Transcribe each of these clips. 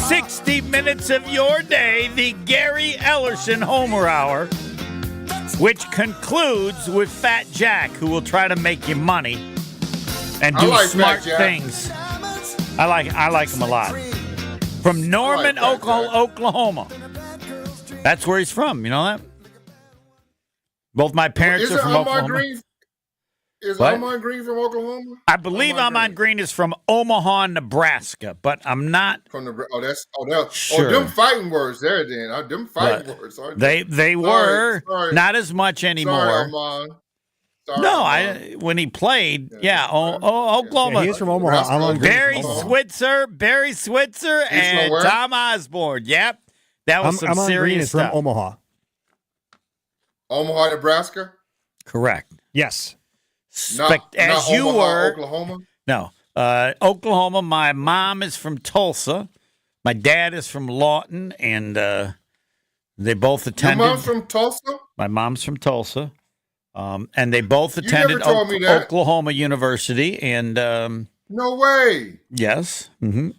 60 minutes of your day, the Gary Ellerson Homer Hour, which concludes with Fat Jack, who will try to make you money and do smart things. I like him a lot. From Norman, Oklahoma. That's where he's from. You know that? Both my parents are from Oklahoma. Is Ahman Green from Oklahoma? I believe Ahman Green is from Omaha, Nebraska, but I'm not sure. Them fighting words there then. Them fighting words. They were not as much anymore. Sorry, Ahman. When he played, Oklahoma. Yeah, he's from Omaha. Barry Switzer, and Tom Osborne. Yep. That was some serious stuff. From Omaha. Omaha, Nebraska? Correct. Yes. Not Oklahoma? No. Oklahoma. My mom is from Tulsa. My dad is from Lawton, and they both attended. Your mom's from Tulsa? My mom's from Tulsa. And they both attended Oklahoma University. And no way. Yes. Mm-hmm.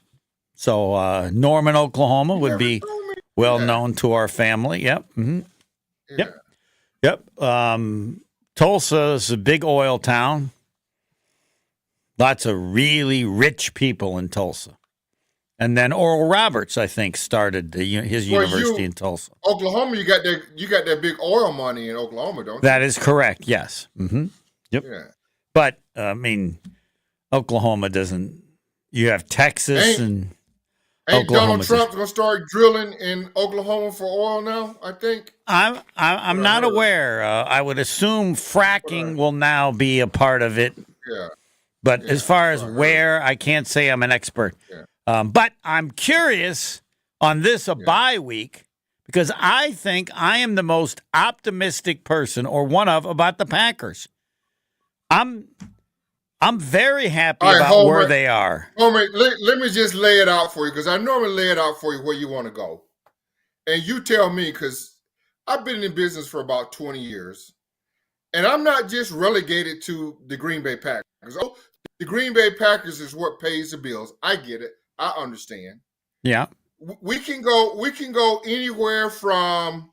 So Norman, Oklahoma would be well known to our family. Yep. Mm-hmm. Yeah. Yep. Tulsa is a big oil town. Lots of really rich people in Tulsa. And then Oral Roberts, I think, started his university in Tulsa. Oklahoma, you got that big oil money in Oklahoma, don't you? That is correct. Yes. Mm-hmm. Yep. Yeah. But Oklahoma doesn't. You have Texas and Oklahoma. Donald Trump gonna start drilling in Oklahoma for oil now? I think. I'm not aware. I would assume fracking will now be a part of it. Yeah. But as far as where, I can't say I'm an expert. Yeah. But I'm curious on this bye week because I think I am the most optimistic person about the Packers. I'm very happy about where they are. Homer, let me just lay it out for you because I normally lay it out for you where you want to go. And you tell me because I've been in business for about 20 years. And I'm not just relegated to the Green Bay Packers. Oh, the Green Bay Packers is what pays the bills. I get it. I understand. Yeah. We can go anywhere from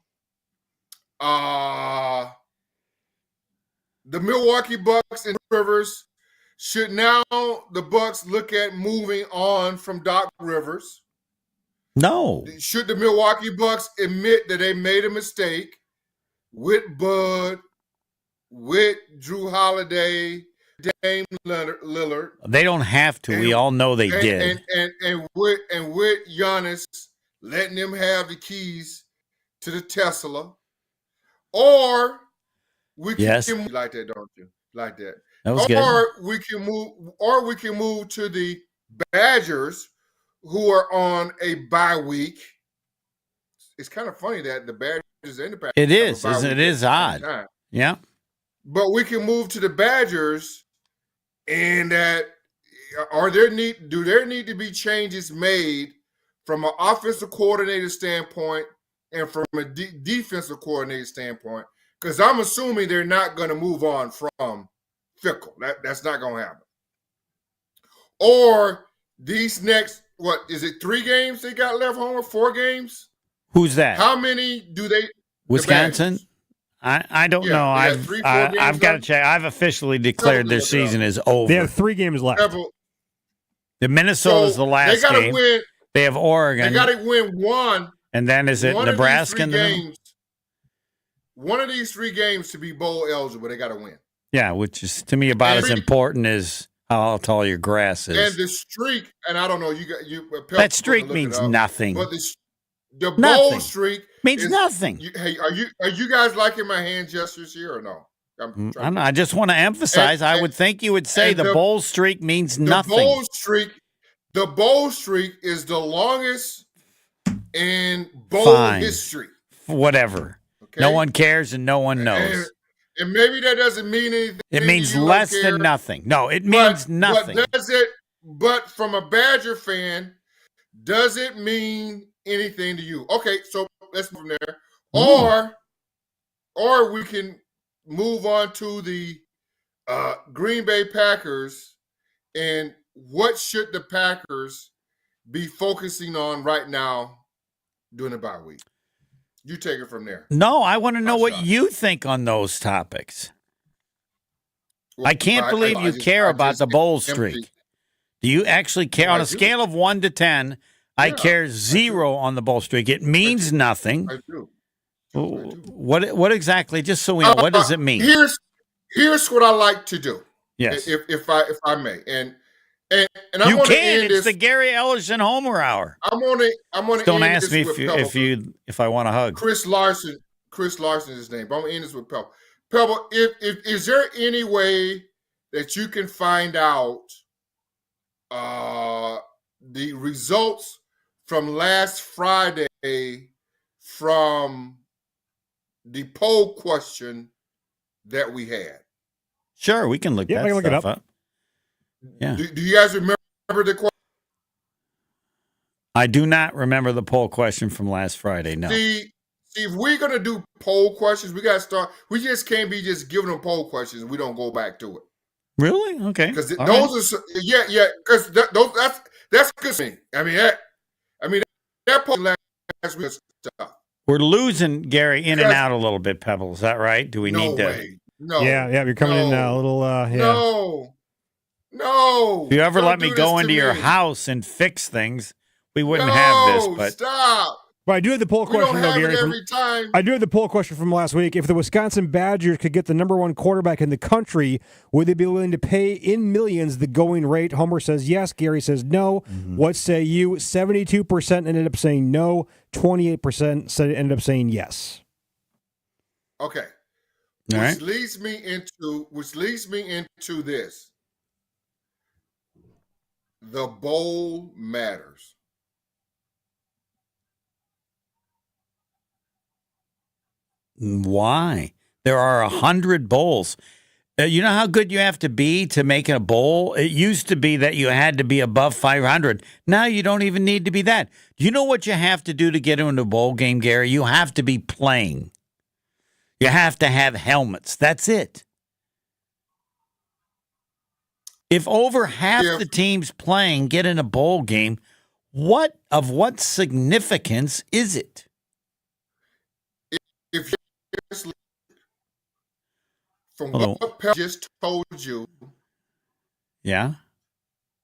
the Milwaukee Bucks and Rivers. Should now the Bucks look at moving on from Doc Rivers? No. Should the Milwaukee Bucks admit that they made a mistake with Bud, with Drew Holiday, Dame Lillard? They don't have to. We all know they did. And with Giannis letting them have the keys to the Tesla. Or we can move like that, don't you? Like that. That was good. Or we can move to the Badgers, who are on a bye week. It's kind of funny that the Badgers and the Packers. It is. It is odd. Yeah. But we can move to the Badgers, and do there need to be changes made from an offensive coordinator standpoint and from a defensive coordinator standpoint? Because I'm assuming they're not going to move on from Fickle. That's not going to happen. Or these next, 3 games they got left home or 4 games? Who's that? How many do they? Wisconsin? I don't know. I've got to check. I've officially declared their season is over. They have 3 games left. The Minnesota's the last game. Win. They have Oregon. They got to win one. And then is it Nebraska in the middle? One of these 3 games to be bowl eligible, they got to win. Yeah, which is to me about as important as how tall your grass is. And the streak, and I don't know, that streak means nothing. But the bowl streak means nothing. Hey, are you guys liking my hand gestures here or no? I just want to emphasize. I would think you would say the bowl streak means nothing. The bowl streak is the longest in bowl history. Whatever. Okay? No one cares and no one knows. And maybe that doesn't mean anything. It means less than nothing. No, it means nothing. But from a Badger fan, does it mean anything to you? Okay, so let's move from there. Or we can move on to the Green Bay Packers and what should the Packers be focusing on right now during the bye week? You take it from there. No, I want to know what shot. you think on those topics. Well, I can't believe you care about the bowl streak. Do you actually care? On a scale of 1 to 10, I care 0 on the bowl streak. It means nothing. I do. What exactly? Just so we know, what does it mean? Here's what I like to do. Yes, if I may, and you can. It's the Gary Ellerson Homer Hour. I'm gonna. Don't ask me if I want to hug. Chris Larson is his name. But I'm gonna end this with Pebble. Pebble, if is there any way that you can find out the results from last Friday from the poll question that we had? Sure, we can look that look stuff it up. Yeah. Do you guys remember the question? I do not remember the poll question from last Friday. No. See, if we're gonna do poll questions, we gotta start. We just can't be just giving them poll questions and we don't go back to it. Really? Okay. Because those are Because that's good to me. I mean that poll last week stuff. We're losing Gary in and out a little bit. Pebble, is that right? Do we need to? Way. No. Yeah. You're coming in a little. No. If you ever let me go into your house and fix things, we wouldn't have this. But stop. But I do have the poll question, though, Gary. Every time. I do have the poll question from last week. If the Wisconsin Badgers could get the number 1 quarterback in the country, would they be willing to pay in millions the going rate? Homer says yes. Gary says no. Mm-hmm. What say you? 72% ended up saying no. 28% ended up saying yes. Okay. All right. Which leads me into this. The bowl matters. Why? There are 100 bowls. You know how good you have to be to make a bowl? It used to be that you had to be above 500. Now you don't even need to be that. Do you know what you have to do to get into a bowl game, Gary? You have to be playing. You have to have helmets. That's it. If over half the teams playing get in a bowl game, what significance is it? If from what Pell just told you,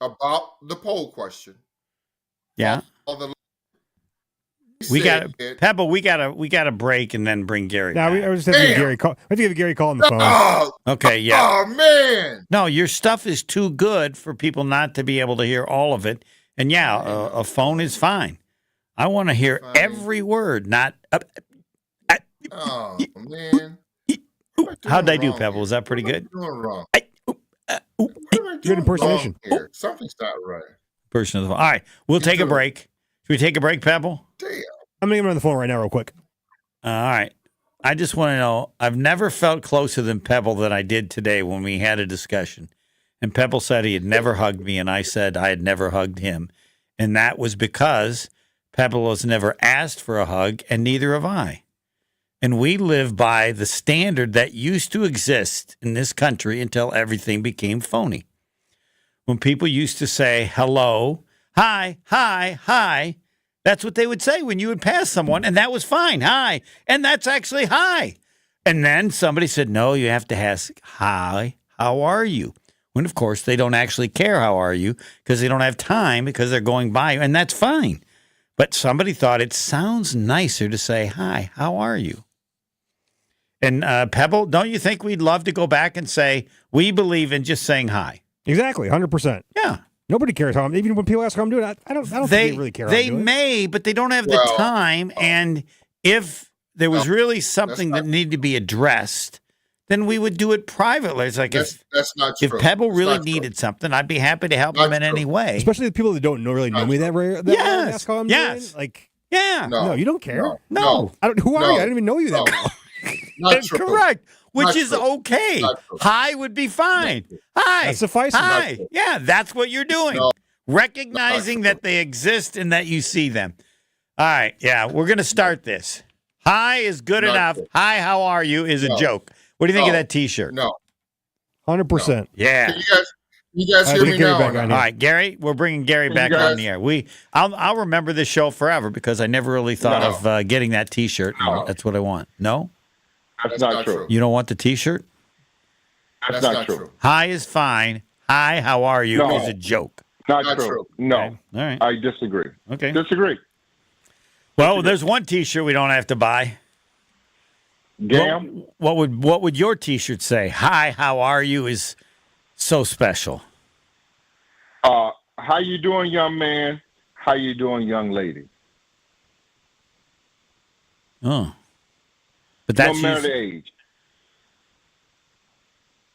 about the poll question, we got Pebble. We got a break and then bring Gary. Now I was just having Gary call. I have to give Gary a call on the phone. Okay, yeah. Oh man, no, your stuff is too good for people not to be able to hear all of it. And a phone is fine. I want to hear every word, not. Oh man, how'd I do, Pebble? Was that pretty good? Doing wrong. Good impersonation. Something's not right. Person of the phone. All right, we'll take a break. Should we take a break, Pebble? Damn. I'm going to get him on the phone right now real quick. All right. I just want to know, I've never felt closer than Pebble than I did today when we had a discussion. And Pebble said he had never hugged me, and I said I had never hugged him. And that was because Pebble has never asked for a hug, and neither have I. And we live by the standard that used to exist in this country until everything became phony. When people used to say hello, hi, hi, hi, that's what they would say when you would pass someone, and that was fine, hi, and that's actually hi. And then somebody said, no, you have to ask, hi, how are you? When, of course, they don't actually care how are you because they don't have time because they're going by you, and that's fine. But somebody thought it sounds nicer to say, hi, how are you? And Pebble, don't you think we'd love to go back and say, we believe in just saying hi? Exactly, 100%. Yeah. Nobody cares how I'm, even when people ask how I'm doing, I don't think they really care how I'm doing. They may, but they don't have the time. And if there was really something that needed to be addressed, then we would do it privately. It's like that's not true. If Pebble really needed something, I'd be happy to help him in any way. Especially the people that don't really know me that very well. Ask how I'm doing. Like, no, you don't care. No. Who are you? I don't even know you that well. That's correct. Which is okay. Hi would be fine. Hi. That suffices. Hi. Yeah, that's what you're doing. Recognizing that they exist and that you see them. All right. Yeah, we're going to start this. Hi is good enough. Hi, how are you is a joke. What do you think of that T-shirt? No. 100%. Yeah. You guys hear me Gary now? back or on not? All right, Gary, we're bringing Gary back guys- on the air. I'll remember this show forever because I never really thought of getting that T-shirt. No. That's what I want. No, That's not true. you don't want the T-shirt. That's not true. Hi is fine. Hi, how are you? No. Is a joke. Not Not true. true. No. Okay. All right. I disagree. Okay. Disagree. Well, there's one T-shirt we don't have to buy. Gam. What would your T-shirt say? Hi, how are you? Is so special. How you doing, young man? How you doing, young lady? Oh, but that's No matter the age.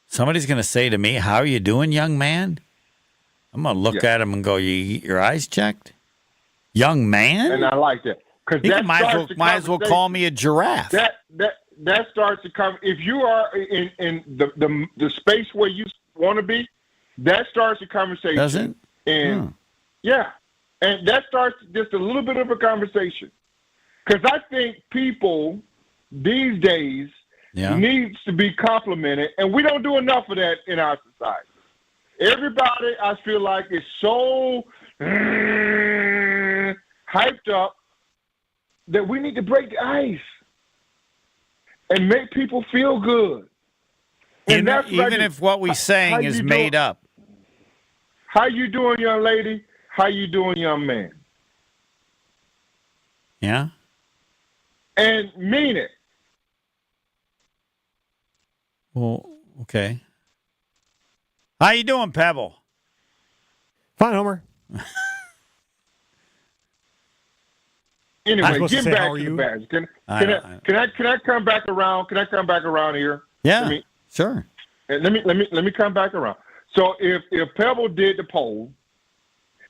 somebody's going to say to me, "How are you doing, young man?" I'm going to look at him and go, "You get your eyes checked, young man." And I like that because You that might as well call me a giraffe. That starts to come. If you are in the space where you want to be, that starts the conversation. Does it? And yeah, and that starts just a little bit of a conversation. Because I think people these days needs to be complimented, and we don't do enough of that in our society. Everybody, I feel like, is so hyped up that we need to break the ice and make people feel good. And Even if what we're saying is made up. How you doing, young lady? How you doing, young man? Yeah. And mean it. Well, okay. How you doing, Pebble? Fine, Homer. Anyway, supposed to get say, back how are to the you? badge. I Can I come back around? Can I come back around here? Yeah. Sure. Let me come back around. So if Pebble did the poll,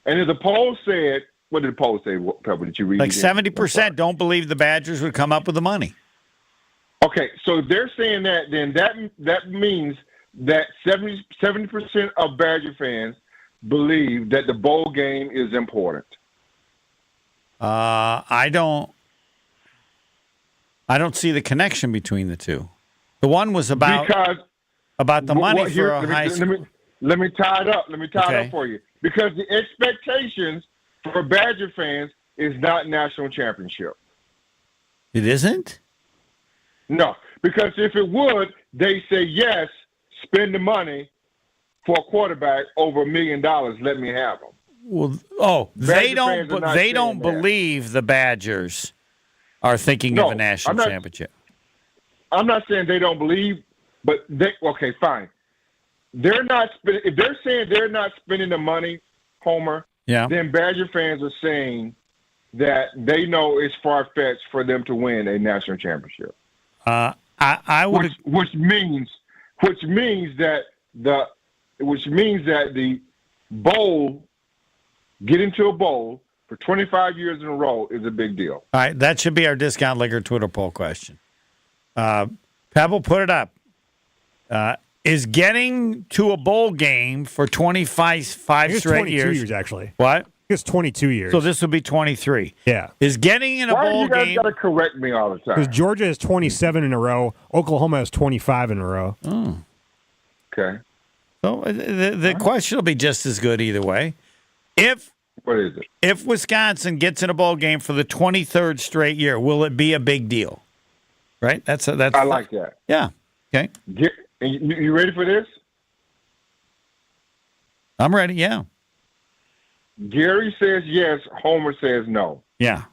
and if the poll said, what did the poll say? Pebble, did you read? Like it? 70% don't believe the Badgers would come up with the money. Okay, so if they're saying that, then that means that 70% of Badger fans believe that the bowl game is important. I don't see the connection between the two. The one was about the money for a high school. Let me tie it up. Let me tie it Okay. up for you. Because the expectations for Badger fans is not national championship. It isn't? No, because if it would, they say yes, spend the money for a quarterback over $1 million. Let me have them. Well, they fans are not saying don't that. believe the Badgers are thinking of a national championship. I'm not saying they don't believe, but okay, fine. They're not spending. If they're saying they're not spending the money, Homer, then Badger fans are saying that they know it's far fetched for them to win a national championship. I would, which means that the bowl, getting to a bowl for 25 years in a row is a big deal. All right, that should be our Discount Liquor Twitter poll question. Pebble, put it up. Is getting to a bowl game for 25 straight years, actually. What? It's 22 years. So this would be 23. Yeah. Is getting in a Why bowl do you guys game? got to correct me all the time? Because Georgia has 27 in a row. Oklahoma has 25 in a row. Oh. Okay. So the question will be just as good either way. What is it? If Wisconsin gets in a bowl game for the 23rd straight year, will it be a big deal? Right? That's. I like that. Yeah. Okay. You ready for this? I'm ready. Yeah. Gary says yes. Homer says no. Yeah.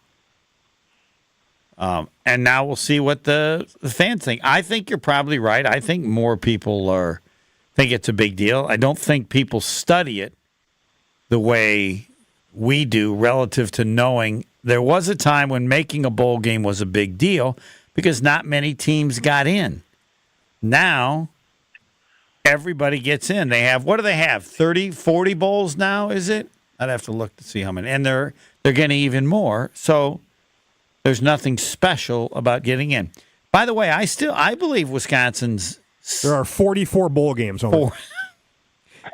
And now we'll see what the fans think. I think you're probably right. I think more people think it's a big deal. I don't think people study it the way we do relative to knowing there was a time when making a bowl game was a big deal because not many teams got in. Now, everybody gets in. They have, what do they have, 30, 40 bowls now, is it? I'd have to look to see how many. And they're getting even more. So there's nothing special about getting in. By the way, I believe Wisconsin's... There are 44 bowl games.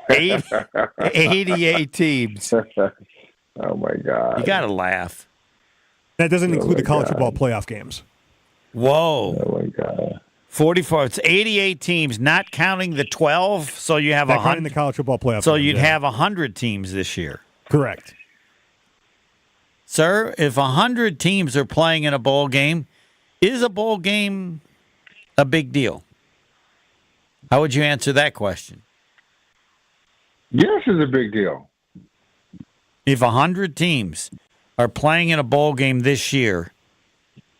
88 teams. Oh, my God. You got to laugh. That doesn't include the college football playoff games. Whoa. Oh, my God. 44. It's 88 teams, not counting the 12. So you have 100 in the college football playoff. So you'd have 100 teams this year. Correct. Sir, if 100 teams are playing in a bowl game, is a bowl game a big deal? How would you answer that question? Yes, it's a big deal. If 100 teams are playing in a bowl game this year,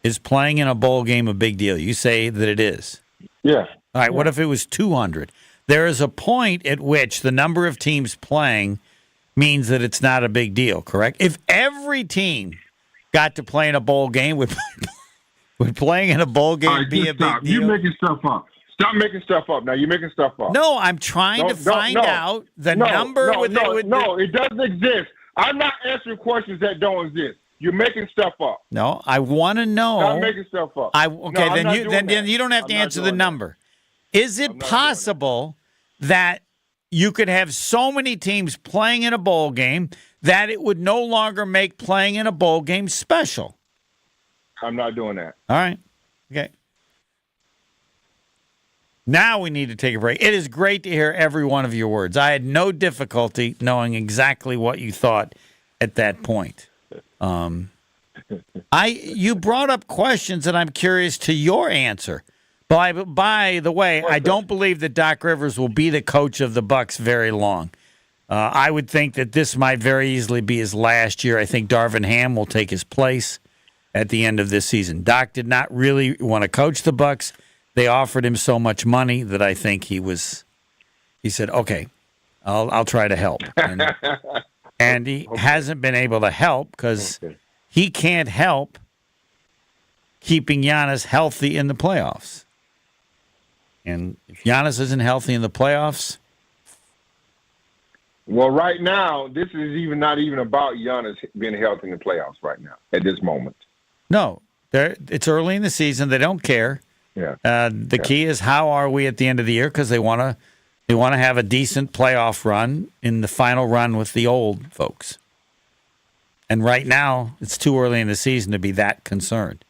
is playing in a bowl game a big deal? You say that it is. Yeah. All right, what if it was 200? There is a point at which the number of teams playing means that it's not a big deal, correct? If every team got to play in a bowl game, would playing in a bowl game be a big deal? You're making stuff up. Stop making stuff up. Now you're making stuff up. No, I'm trying to find out the number. No, it doesn't exist. I'm not answering questions that don't exist. You're making stuff up. No, I want to know. Stop making stuff up. Then you don't have to answer the number. Is it possible that you could have so many teams playing in a bowl game that it would no longer make playing in a bowl game special? I'm not doing that. All right. Okay. Now we need to take a break. It is great to hear every one of your words. I had no difficulty knowing exactly what you thought at that point. You brought up questions that I'm curious to your answer. By the way, I don't believe that Doc Rivers will be the coach of the Bucs very long. I would think that this might very easily be his last year. I think Darvin Ham will take his place at the end of this season. Doc did not really want to coach the Bucs. They offered him so much money that I think he said, okay, I'll try to help. And he hasn't been able to help because he can't help keeping Giannis healthy in the playoffs. And if Giannis isn't healthy in the playoffs. Well, right now, this is not even about Giannis being healthy in the playoffs right now at this moment. No, it's early in the season. They don't care. Yeah. The key is how are we at the end of the year because they want to have a decent playoff run in the final run with the old folks. And right now, it's too early in the season to be that concerned.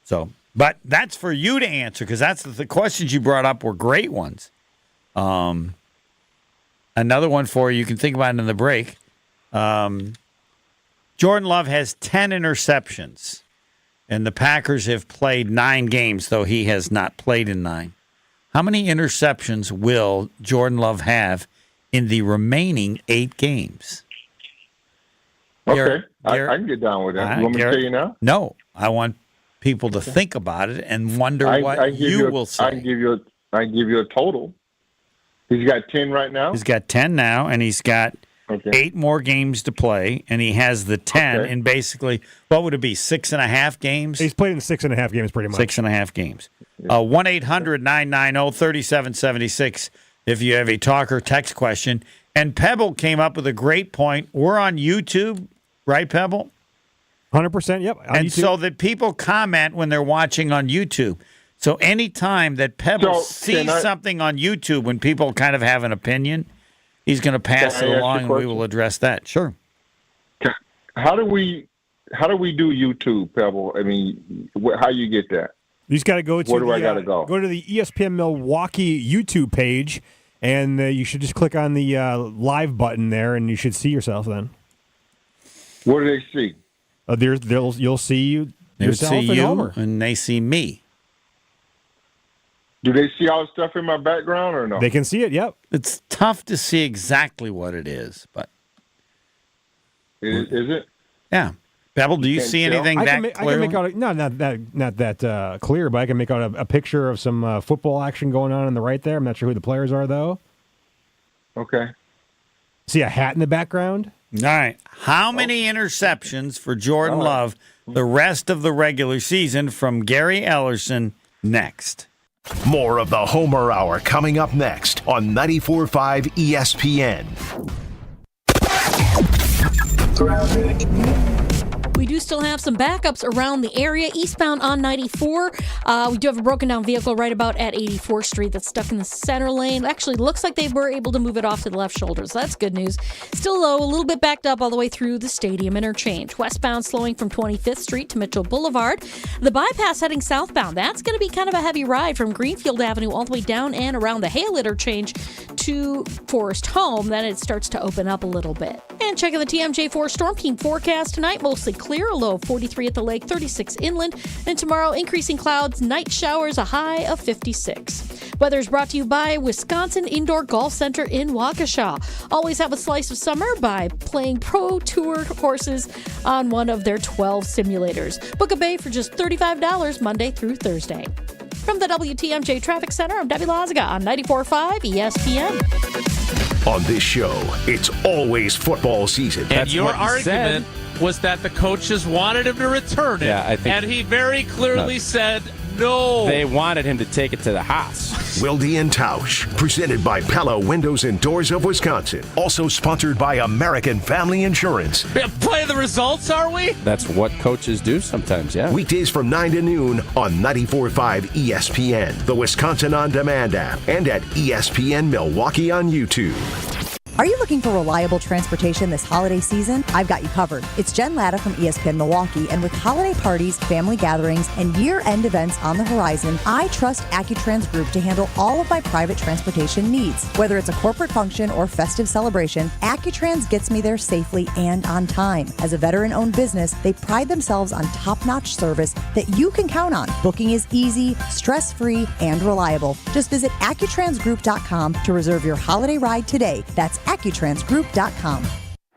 So, but that's for you to answer because that's the questions you brought up were great ones. Another one for you can think about it in the break. Jordan Love has 10 interceptions. And the Packers have played 9 games, though he has not played in 9. How many interceptions will Jordan Love have in the remaining 8 games? Okay, I can get down with that. You want me to tell you now? No, I want people to think about it and wonder what you will say. I can give you a total. He's got 10 right now? He's got 10 now, and he's got 8 more games to play, and he has the 10 in basically, what would it be, 6.5 games? He's played in 6.5 games pretty much. 6.5 games. 1-800-990-3776 if you have a talk or text question. And Pebble came up with a great point. We're on YouTube, right, Pebble? 100%, yep. And YouTube. So that people comment when they're watching on YouTube. So anytime that Pebble sees something on YouTube when people kind of have an opinion, he's going to pass it along, and we will address that. Sure. How do we do YouTube, Pebble? I mean, how you get that? You just got to go to where do I got to go? Go to the ESPN Milwaukee YouTube page, and you should just click on the live button there, and you should see yourself then. What do they see? You'll see yourself and Homer, and they see me. Do they see all the stuff in my background or no? They can see it, yep. It's tough to see exactly what it is, but... Is it? Yeah. Pebble, do you see anything that clearly? I can make out not that clear, but I can make out a picture of some football action going on the right there. I'm not sure who the players are, though. Okay. See a hat in the background? All right. How many interceptions for Jordan Love the rest of the regular season from Gary Ellerson next? More of the Homer Hour coming up next on 94.5 ESPN. We do still have some backups around the area. Eastbound on 94. We do have a broken down vehicle right about at 84th Street that's stuck in the center lane. Actually, looks like they were able to move it off to the left shoulder, so that's good news. Still, though, a little bit backed up all the way through the Stadium interchange. Westbound slowing from 25th Street to Mitchell Boulevard. The bypass heading southbound, that's going to be kind of a heavy ride from Greenfield Avenue all the way down and around the Hale interchange to Forest Home. Then it starts to open up a little bit. And checking the TMJ4 Storm Team forecast tonight, mostly clear, a low of 43 at the lake, 36 inland. And tomorrow, increasing clouds, night showers, a high of 56. Weather is brought to you by Wisconsin Indoor Golf Center in Waukesha. Always have a slice of summer by playing Pro Tour courses on one of their 12 simulators. Book a bay for just $35 Monday through Thursday. From the WTMJ Traffic Center, I'm Debbie Lazaga on 94.5 ESPN. On this show, it's always football season. And your argument was that the coaches wanted him to return it. Yeah, I think, and he very clearly said no. They wanted him to take it to the house. Wilde and Tausch, presented by Pella Windows and Doors of Wisconsin. Also sponsored by American Family Insurance. Play the results, are we? That's what coaches do sometimes, yeah. Weekdays from 9 to noon on 94.5 ESPN, the Wisconsin On Demand app, and at ESPN Milwaukee on YouTube. Are you looking for reliable transportation this holiday season? I've got you covered. It's Jen Latta from ESPN Milwaukee, and with holiday parties, family gatherings, and year-end events on the horizon, I trust AccuTrans Group to handle all of my private transportation needs. Whether it's a corporate function or festive celebration, AccuTrans gets me there safely and on time. As a veteran-owned business, they pride themselves on top-notch service that you can count on. Booking is easy, stress-free, and reliable. Just visit AccuTransGroup.com to reserve your holiday ride today. That's AccuTransGroup.com.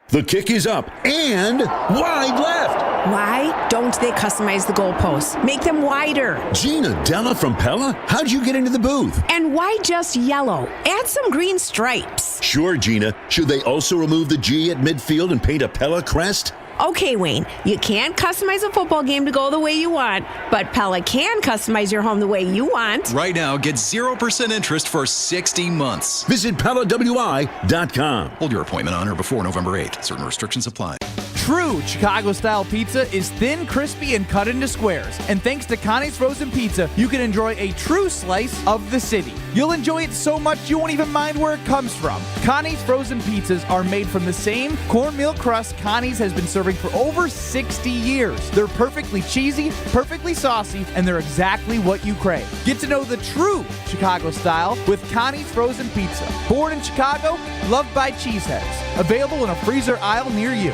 The kick is up and wide left. Why don't they customize the goalposts? Make them wider. Gina Della from Pella? How'd you get into the booth? And why just yellow? Add some green stripes. Sure, Gina. Should they also remove the G at midfield and paint a Pella crest? Okay, Wayne, you can't customize a football game to go the way you want, but Pella can customize your home the way you want. Right now, get 0% interest for 60 months. Visit PellaWI.com. Hold your appointment on or before November 8th. Certain restrictions apply. True Chicago-style pizza is thin, crispy, and cut into squares. And thanks to Connie's Frozen Pizza, you can enjoy a true slice of the city. You'll enjoy it so much you won't even mind where it comes from. Connie's Frozen Pizzas are made from the same cornmeal crust Connie's has been serving for over 60 years. They're perfectly cheesy, perfectly saucy, and they're exactly what you crave. Get to know the true Chicago style with Connie's Frozen Pizza. Born in Chicago, loved by cheeseheads. Available in a freezer aisle near you.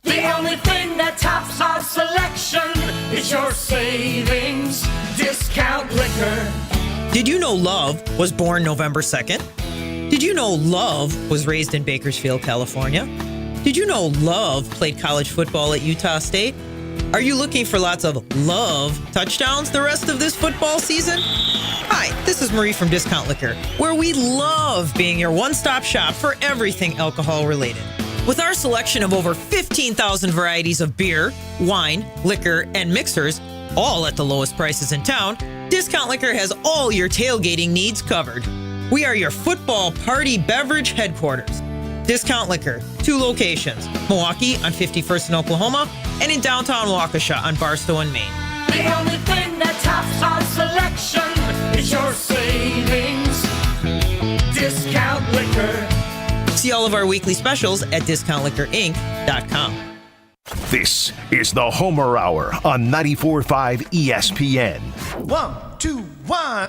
The only thing that tops our selection is your savings discount liquor. Did you know Love was born November 2nd? Did you know Love was raised in Bakersfield, California? Did you know Love played college football at Utah State? Are you looking for lots of Love touchdowns the rest of this football season? Hi, this is Marie from Discount Liquor, where we love being your one-stop shop for everything alcohol-related. With our selection of over 15,000 varieties of beer, wine, liquor, and mixers, all at the lowest prices in town, Discount Liquor has all your tailgating needs covered. We are your football party beverage headquarters. Discount Liquor, 2 locations, Milwaukee on 51st in Oklahoma and in downtown Waukesha on Barstow and Maine. The only thing that tops our selection is your savings discount liquor. See all of our weekly specials at discountliquorinc.com. This is the Homer Hour on 94.5 ESPN. 1, 2, 1.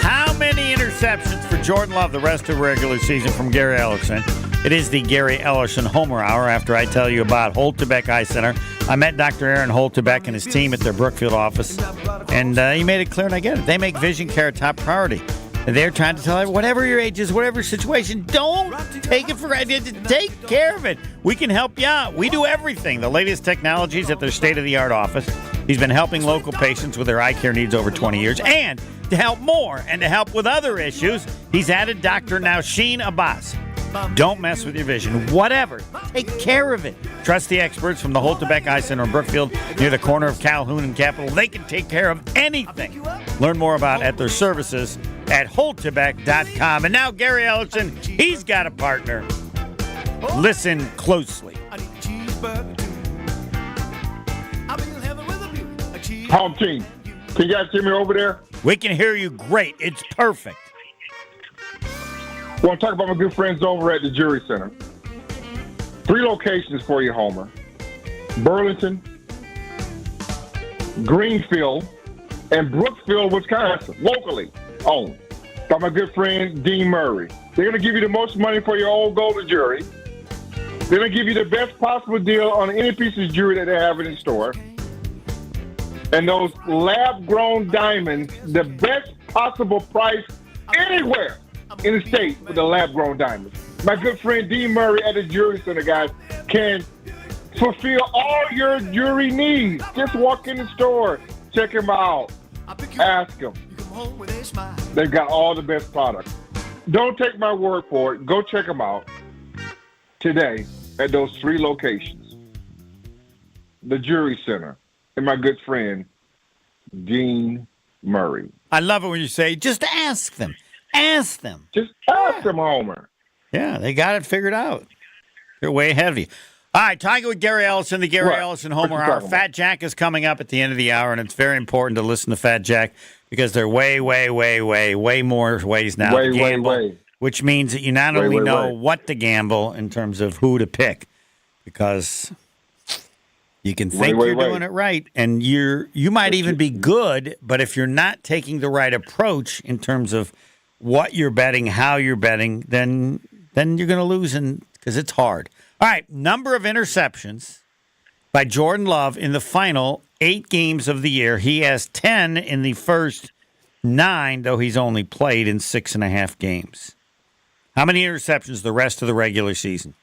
How many interceptions for Jordan Love the rest of the regular season from Gary Ellerson? It is the Gary Ellerson Homer Hour after I tell you about Holtebeck Eye Center. I met Dr. Aaron Holtebeck and his team at their Brookfield office, and he made it clear, and I get it. They make vision care a top priority. They're trying to tell everyone, whatever your age is, whatever situation, don't take it for granted. Take care of it. We can help you out. We do everything. The latest technologies at their state-of-the-art office. He's been helping local patients with their eye care needs over 20 years. And to help more and to help with other issues, he's added Dr. Nausheen Abbas. Don't mess with your vision. Whatever. Take care of it. Trust the experts from the Holtebeck Eye Center in Brookfield near the corner of Calhoun and Capitol. They can take care of anything. Learn more about their services at Holtebeck.com. And now Gary Ellerson, he's got a partner. Listen closely. Home team. Can you guys hear me over there? We can hear you great. It's perfect. I want to talk about my good friends over at the Jury Center. 3 locations for you, Homer. Burlington, Greenfield, and Brookfield, Wisconsin, locally owned by my good friend Dean Murray. They're going to give you the most money for your old gold jewelry. They're going to give you the best possible deal on any piece of jewelry that they have in store. And those lab-grown diamonds, the best possible price anywhere in the state with the lab-grown diamonds. My good friend Dean Murray at the Jury Center, guys, can fulfill all your jewelry needs. Just walk in the store, check him out, ask him. They've got all the best products. Don't take my word for it. Go check them out today at those 3 locations. The Jury Center and my good friend Dean Murray. I love it when you say, just ask them. Ask them. Just ask them, Homer. Yeah, they got it figured out. They're way ahead of you. All right, talking with Gary Ellerson, the Gary Ellerson Homer Hour. Fat Jack is coming up at the end of the hour, and it's very important to listen to Fat Jack because there are way more ways now to gamble, which means that you not only know what to gamble in terms of who to pick, because you can think you're doing it right, and you might even be good, but if you're not taking the right approach in terms of what you're betting, how you're betting, then you're going to lose because it's hard. All right, number of interceptions by Jordan Love in the final 8 games of the year. He has 10 in the first 9, though he's only played in 6.5 games. How many interceptions the rest of the regular season?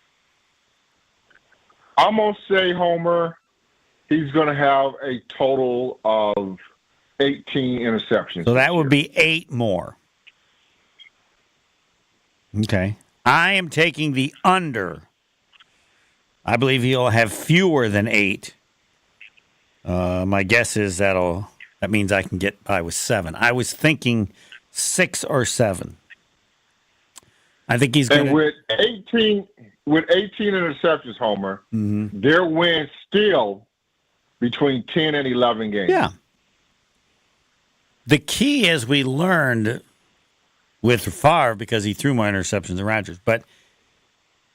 I'm going to say, Homer, he's going to have a total of 18 interceptions. So that would be 8 more. Okay. I am taking the under. I believe he'll have fewer than 8. My guess is that means I can get by with 7. I was thinking 6 or 7. I think he's going to. And with 18 interceptions, Homer, their win still between 10 and 11 games. Yeah. The key, as we learned with Favre, because he threw more interceptions than Rodgers, but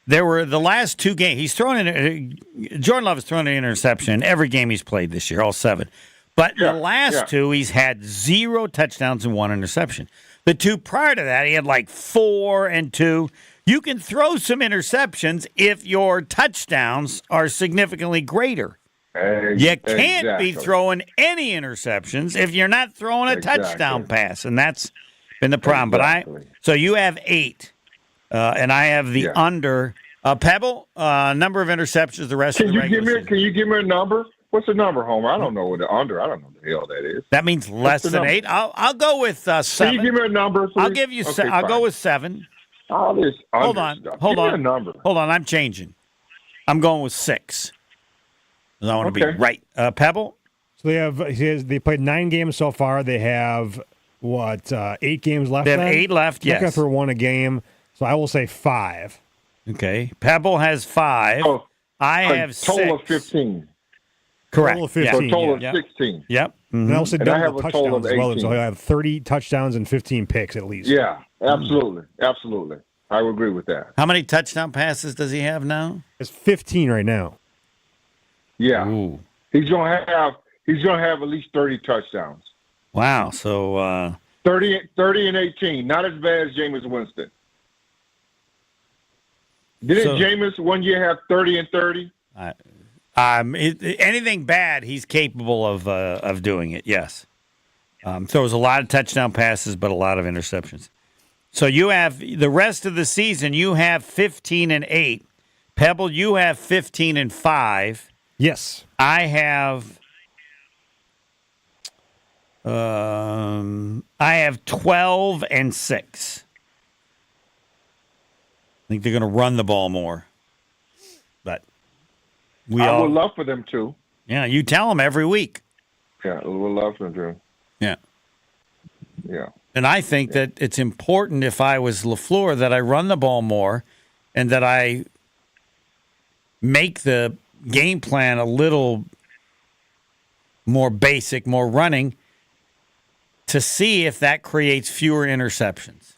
there were the last 2 games. He's thrown in. Jordan Love has thrown an interception in every game he's played this year, all 7. But the last 2, he's had 0 touchdowns and 1 interception. The 2 prior to that, he had like 4 and 2. You can throw some interceptions if your touchdowns are significantly greater. You can't be throwing any interceptions if you're not throwing a touchdown pass, and that's been the problem. So you have 8, and I have the under. Pebble, number of interceptions the rest of the regular season. Can you give me a number? What's the number, Homer? I don't know what the under. I don't know what the hell that is. That means less than 8. I'll go with 7. Can you give me a number? Please? I'll give you. I'll go with 7. All this hold on. Hold on. A number. Hold on. I'm changing. I'm going with 6. I want to be right. Pebble. So they played 9 games so far. They have 8 games left. They have 8 left. Yes. Looking for 1 a game. So I will say 5. Okay. Pebble has 5. Oh, I have 6. Total of 15. Correct. Total of 15. So total of 16. Yep. Mm-hmm. And I also I have a total of 18. As well, so I have 30 touchdowns and 15 picks at least. Yeah, absolutely. Absolutely. I would agree with that. How many touchdown passes does he have now? It's 15 right now. Yeah. Ooh. He's gonna have at least 30 touchdowns. Wow. So 30 and 18. Not as bad as Jameis Winston. Didn't Jameis one year have 30 and 30? Anything bad, he's capable of doing it. Yes. Throws a lot of touchdown passes, but a lot of interceptions. So you have the rest of the season. You have 15 and 8. Pebble, you have 15 and 5. Yes. I have 12 and 6. I think they're going to run the ball more. But I would love for them to. Yeah, you tell them every week. Yeah, we would love for them to. Yeah. Yeah. And I think that it's important, if I was LaFleur, that I run the ball more and that I make the game plan a little more basic, more running, to see if that creates fewer interceptions.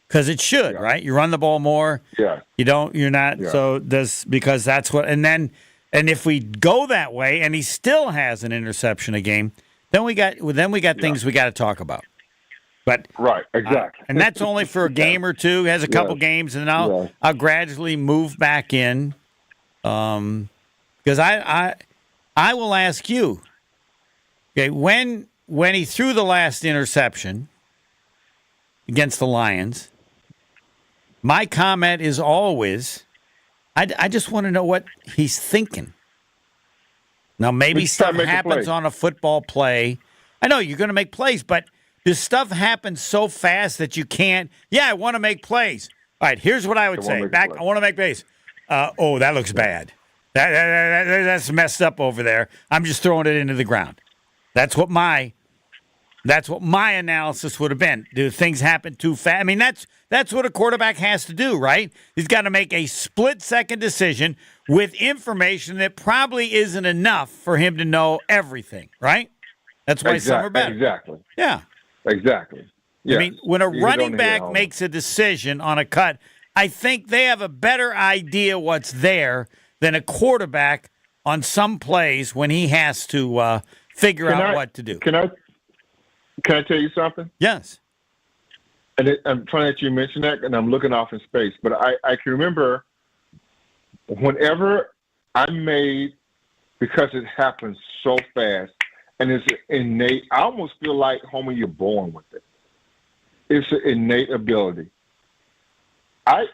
Because it should, right? You run the ball more. Yeah. You're not. Yeah. So because that's what, and if we go that way and he still has an interception a game, then we got things we got to talk about. But right, exactly. And that's only for a game or two. Has a couple games, and then I'll gradually move back in. Because I will ask you, okay, when he threw the last interception against the Lions, my comment is always, I just want to know what he's thinking. Now, maybe stuff happens on a football play. I know you're going to make plays, but does stuff happen so fast that you can't? Yeah, I want to make plays. All right, here's what I would say. I want to make plays. Oh, that looks bad. That's messed up over there. I'm just throwing it into the ground. That's what my analysis would have been. Do things happen too fast? I mean, that's what a quarterback has to do, right? He's got to make a split-second decision with information that probably isn't enough for him to know everything, right? That's why some are better. Exactly. Yeah. Exactly. Yes. I mean, when a running back makes a decision on a cut, I think they have a better idea what's there than a quarterback on some plays when he has to figure out what to do. Can I tell you something? Yes. And I'm trying to let you mention that, and I'm looking off in space. But I can remember whenever I made, because it happens so fast, and it's innate. I almost feel like, Homer, you're born with it. It's an innate ability. I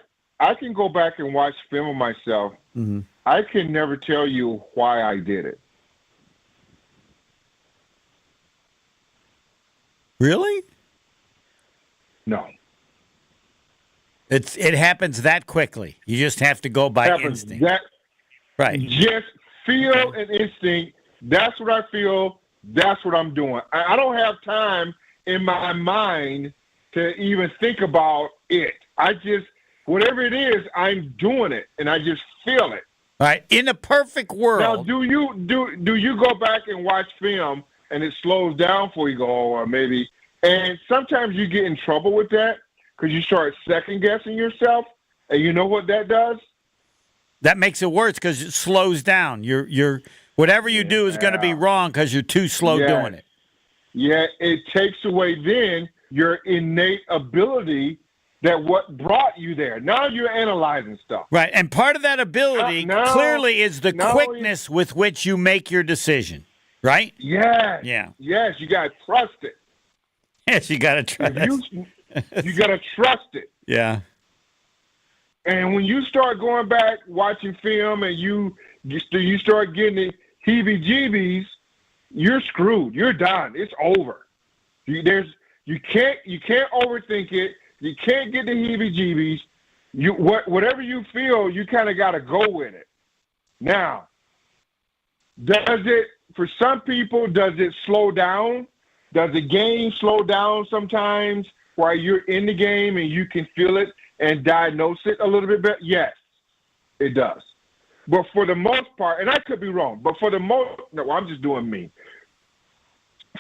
can go back and watch film of myself. Mm-hmm. I can never tell you why I did it. Really? No. It happens that quickly. You just have to go by instinct. Right. Just feel and instinct. That's what I feel. That's what I'm doing. I don't have time in my mind to even think about it. I just, whatever it is, I'm doing it, and I just feel it. All right. In a perfect world. Now, do you go back and watch film and it slows down for you, go, or maybe, and sometimes you get in trouble with that because you start second guessing yourself, and you know what that does? That makes it worse because it slows down. You're whatever you do is going to be wrong because you're too slow doing it. Yeah, it takes away then your innate ability that what brought you there. Now you're analyzing stuff. Right, and part of that ability clearly is the quickness with which you make your decision, right? Yes. Yeah. Yes, you got to trust it. Yes, you got to trust it. You got to trust it. Yeah. And when you start going back, watching film, and you start getting the heebie-jeebies, you're screwed. You're done. It's over. You can't overthink it. You can't get the heebie-jeebies. Whatever you feel, you kind of got to go with it. Now, for some people, does it slow down? Does the game slow down sometimes while you're in the game and you can feel it and diagnose it a little bit better? Yes, it does. But for the most part, and I could be wrong, but for the most, no, I'm just doing me.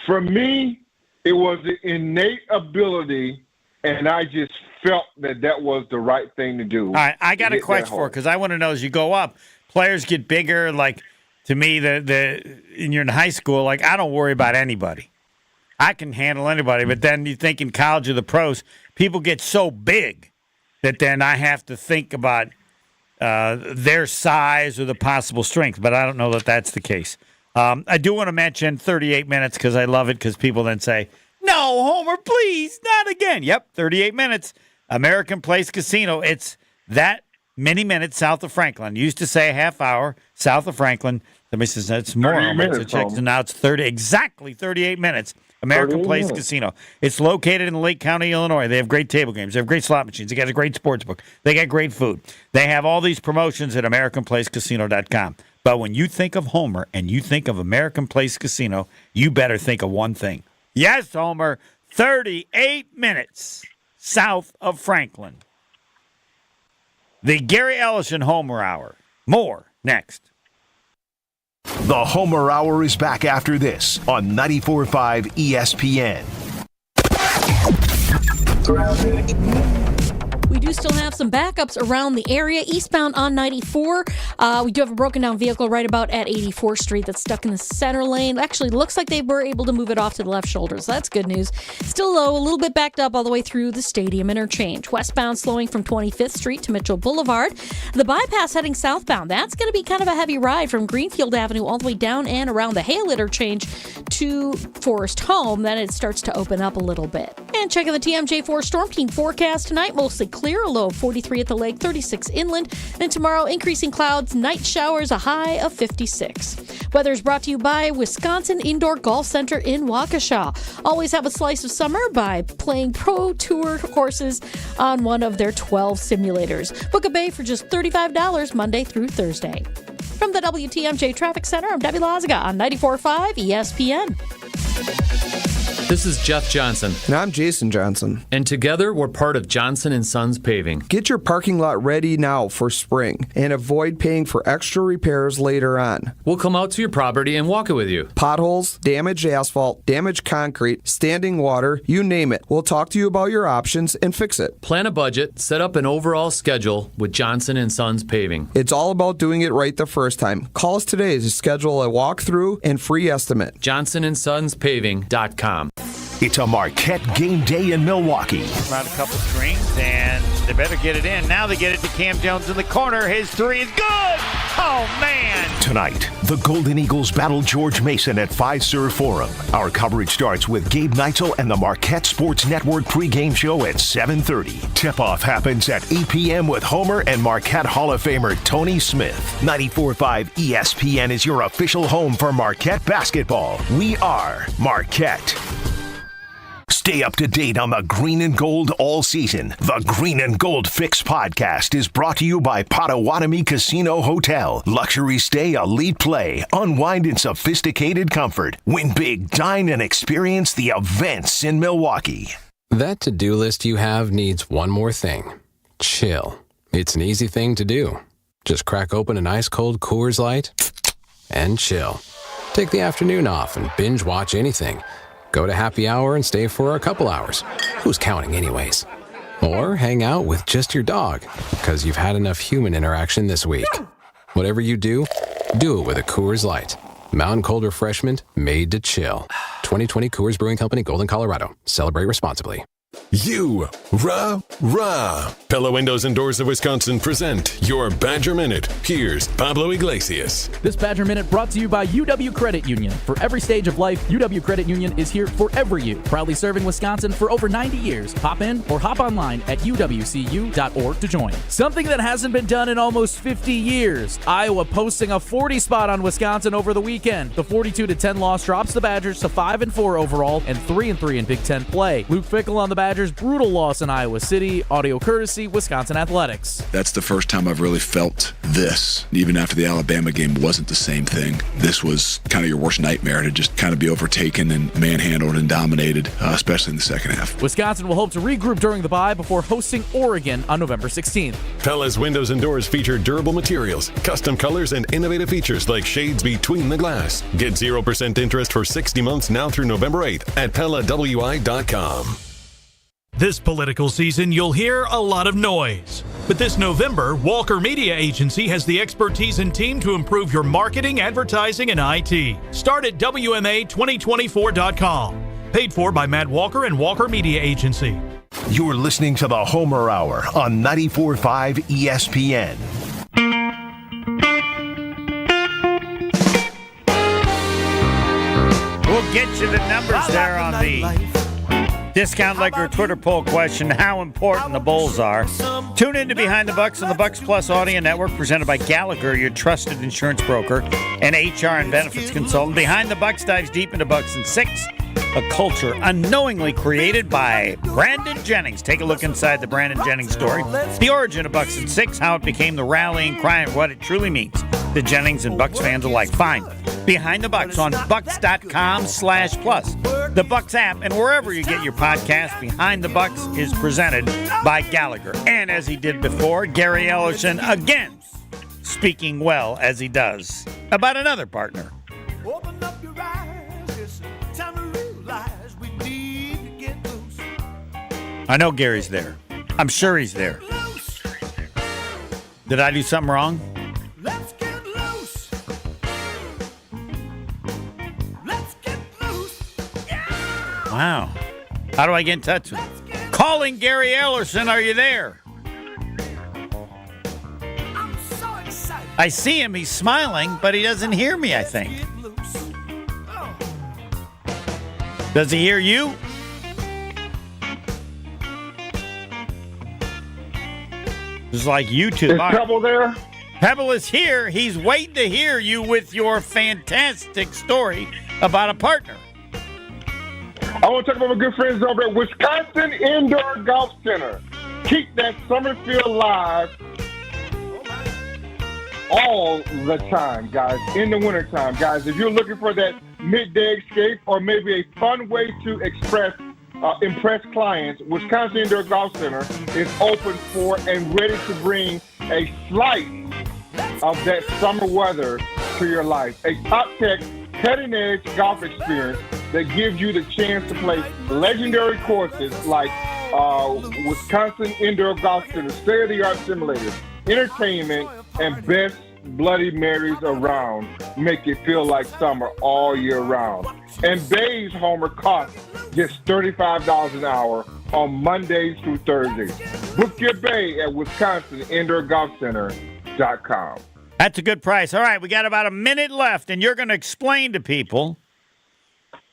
For me, it was the innate ability, and I just felt that was the right thing to do. All right, I got a question for, because I want to know, as you go up, players get bigger. Like, to me, you're in high school, like, I don't worry about anybody. I can handle anybody, but then you think in college or the pros, people get so big that then I have to think about their size or the possible strength, but I don't know that that's the case. I do want to mention 38 minutes because I love it, because people then say, no, Homer, please, not again. Yep, 38 minutes. American Place Casino. It's that many minutes south of Franklin. Used to say a half hour south of Franklin. Somebody says that's more. So check, and now it's exactly 38 minutes. American Place Casino. It's located in Lake County, Illinois. They have great table games. They have great slot machines. They got a great sports book. They got great food. They have all these promotions at AmericanPlaceCasino.com. But when you think of Homer and you think of American Place Casino, you better think of one thing. Yes, Homer, 38 minutes south of Franklin. The Gary Ellerson Homer Hour. More next. The Homer Hour is back after this on 94.5 ESPN. We do still have some backups around the area. Eastbound on 94, we do have a broken down vehicle right about at 84th Street that's stuck in the center lane. Actually, looks like they were able to move it off to the left shoulder, so that's good news. Still low, a little bit backed up all the way through the stadium interchange. Westbound slowing from 25th Street to Mitchell Boulevard. The bypass heading southbound, that's going to be kind of a heavy ride from Greenfield Avenue all the way down and around the Hale interchange to Forest Home. Then it starts to open up a little bit. And checking the TMJ4 Storm Team forecast tonight, mostly clear, a low of 43 at the lake, 36 inland. And tomorrow, increasing clouds, night showers, a high of 56. Weather is brought to you by Wisconsin Indoor Golf Center in Waukesha. Always have a slice of summer by playing Pro Tour courses on one of their 12 simulators. Book a bay for just $35 Monday through Thursday. From the WTMJ Traffic Center, I'm Debbie Loziga on 94.5 ESPN. This is Jeff Johnson. And I'm Jason Johnson. And together, we're part of Johnson & Sons Paving. Get your parking lot ready now for spring and avoid paying for extra repairs later on. We'll come out to your property and walk it with you. Potholes, damaged asphalt, damaged concrete, standing water, you name it. We'll talk to you about your options and fix it. Plan a budget, set up an overall schedule with Johnson & Sons Paving. It's all about doing it right the first time. Call us today to schedule a walkthrough and free estimate. JohnsonandSonsPaving.com. It's a Marquette game day in Milwaukee. Around a couple screens, and they better get it in. Now they get it to Cam Jones in the corner. His three is good. Oh, man. Tonight, the Golden Eagles battle George Mason at Fiserv Forum. Our coverage starts with Gabe Neitzel and the Marquette Sports Network pregame show at 7:30. Tip-off happens at 8 p.m. with Homer and Marquette Hall of Famer Tony Smith. 94.5 ESPN is your official home for Marquette basketball. We are Marquette. Stay up to date on the green and gold all season. The Green and Gold Fix podcast is brought to you by Potawatomi Casino Hotel. Luxury stay, elite play, unwind in sophisticated comfort. Win big, dine, and experience the events in Milwaukee. That to-do list you have needs one more thing. Chill. It's an easy thing to do. Just crack open an ice-cold Coors Light and chill. Take the afternoon off and binge watch anything. Go to happy hour and stay for a couple hours. Who's counting anyways? Or hang out with just your dog, because you've had enough human interaction this week. Whatever you do it with a Coors Light. Mountain cold refreshment made to chill. 2020 Coors Brewing Company, Golden, Colorado. Celebrate responsibly. You, rah. Pella Windows and Doors of Wisconsin present your Badger Minute. Here's Pablo Iglesias. This Badger Minute brought to you by UW Credit Union. For every stage of life, UW Credit Union is here for every you. Proudly serving Wisconsin for over 90 years. Hop in or hop online at uwcu.org to join. Something that hasn't been done in almost 50 years. Iowa posting a 40 spot on Wisconsin over the weekend. The 42-10 loss drops the Badgers to 5-4 overall and 3-3 in Big Ten play. Luke Fickell on the Badgers' brutal loss in Iowa City. Audio courtesy Wisconsin Athletics. That's the first time I've really felt this. Even after the Alabama game wasn't the same thing. This was kind of your worst nightmare, to just kind of be overtaken and manhandled and dominated, especially in the second half. Wisconsin will hope to regroup during the bye before hosting Oregon on November 16th. Pella's Windows and Doors feature durable materials, custom colors, and innovative features like shades between the glass. Get 0% interest for 60 months now through November 8th at PellaWI.com. This political season, you'll hear a lot of noise. But this November, Walker Media Agency has the expertise and team to improve your marketing, advertising, and IT. Start at WMA2024.com. Paid for by Matt Walker and Walker Media Agency. You're listening to the Homer Hour on 94.5 ESPN. We'll get you the numbers there on the Discount Liquor Twitter poll question, how important the Bulls are. Tune in to Behind the Bucks on the Bucks Plus Audio Network, presented by Gallagher, your trusted insurance broker and HR and benefits consultant. Behind the Bucks dives deep into Bucks and Six, a culture unknowingly created by Brandon Jennings. Take a look inside the Brandon Jennings story. The origin of Bucks and Six, how it became the rallying cry, and what it truly means to Jennings and Bucks fans alike. Find Behind the Bucks on bucks.com/plus. The Bucks app, and wherever you get your podcast. Behind the Bucks is presented by Gallagher. And as he did before, Gary Ellerson again speaking well as he does. about another partner. Open up your eyes, it's time to realize we need to get loose. I know Gary's there. I'm sure he's there. Did I do something wrong? Let's get loose. Let's get loose. Wow. How do I get in touch with him? Calling Gary Ellerson. Are you there? I'm so excited. I see him. He's smiling, but he doesn't hear me, I think. Does he hear you? It's like YouTube. Is Pebble there? Pebble is here. He's waiting to hear you with your fantastic story about a partner. I want to talk about my good friends over at Wisconsin Indoor Golf Center. Keep that summer feel alive all the time, guys. In the wintertime, guys. If you're looking for that midday escape or maybe a fun way to impress clients, Wisconsin Indoor Golf Center is open for and ready to bring a slice of that summer weather to your life. A top-tech, cutting-edge golf experience that gives you the chance to play legendary courses like Wisconsin Indoor Golf Center, state-of-the-art simulators, entertainment, and best Bloody Marys around. Make it feel like summer all year round. And Bay's Homer costs just $35 an hour on Mondays through Thursdays. Book your Bay at WisconsinIndoorGolfCenter.com. That's a good price. All right, we got about a minute left, and you're going to explain to people